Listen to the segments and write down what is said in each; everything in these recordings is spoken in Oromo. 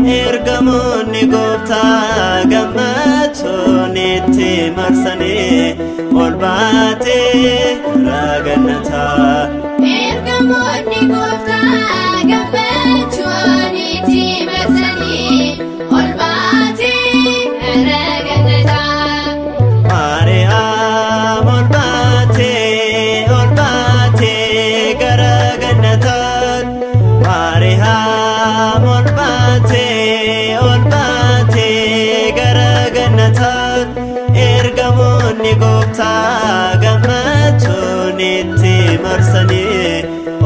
Ergamoonni gooftaa gammachuun itti marsanii ol baatee gara gannataa. Ergamoonni gooftaa gammachuun itti marsanii ol baatee gara gannataa. Maariyaam ol baatee gara gannataa. Maariyaam ol baatee gara gannataa. Ergamoonni gooftaa gammachuun itti marsanii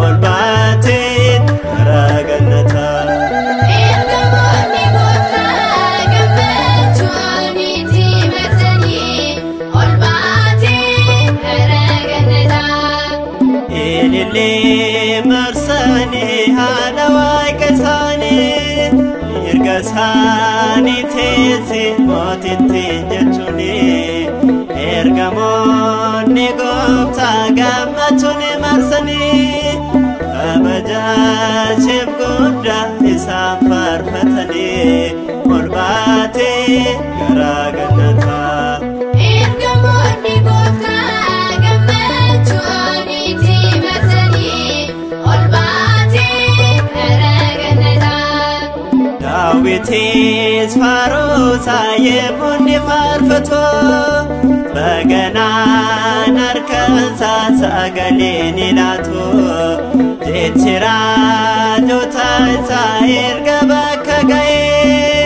ol baatee gara gannataa. Ergamoonni gooftaa gammachuun itti marsanii ol baatee gara gannataa. Ilillee marsanii haadha waaqa isaanii erga isaanii teessee mootitti jechuun ergamoonni gooftaa gammachuun marsanii kabajaasheef guddaa isaan faarfatanii ol baatee gara gannataa. Ergamoonni gooftaa gammachuun itti marsanii ol baatee gara gannataa. Daawitis faarsaa yemmuu inni faarfatu baganaan harkasaa sagalee ni laatu. Jechi raajota isaa erga bakka ga'ee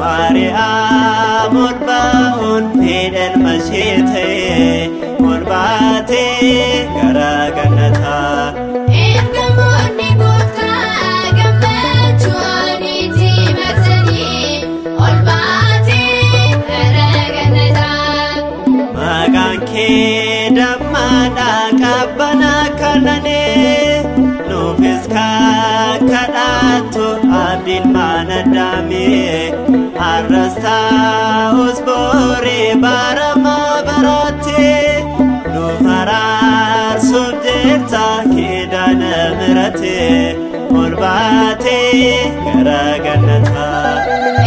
Maariyaam ol baa'uun fedha ilma ishee ta'ee ol baatee gara gannataa. Ergamoonni gooftaa gammachuun itti marsanii ol baatee gara gannataa. Maqaan kee dammaadha qabbanaa kananee nuufis kan kadhattu abdiin mana daamee har'as ta'us booree baramaa barattee nu araarsuuf jecha keedana miratee ol baatee gara gannataa.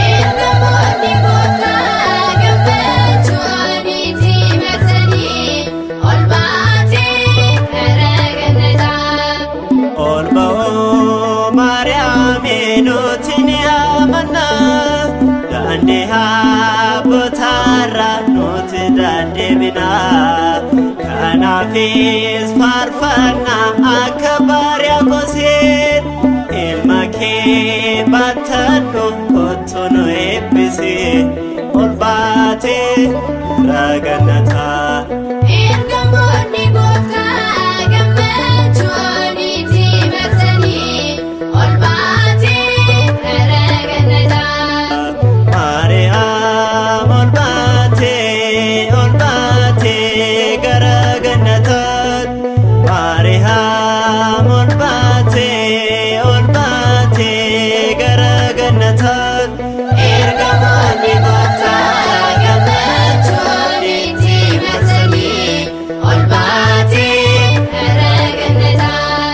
Ergamoonni gooftaa gammachuun itti marsanii ol baatee gara gannataa. Ol ba'oo Maariyaamii nuti ni amanna daandii abbootarraa nuti deddeebina. Kanaafis faarfannaa akka Maariyaam ilma kee baatadhu kottu nu eebbisi ol baatee gara gannataa. Ergamoonni gooftaa gammachuun itti marsanii ol baatee gara gannataa. Maariyaam ol baatee gara gannataa. Maariyaam ol baatee gara gannataa. Ergamoonni gooftaa gammachuun itti marsanii ol baatee gara gannataa.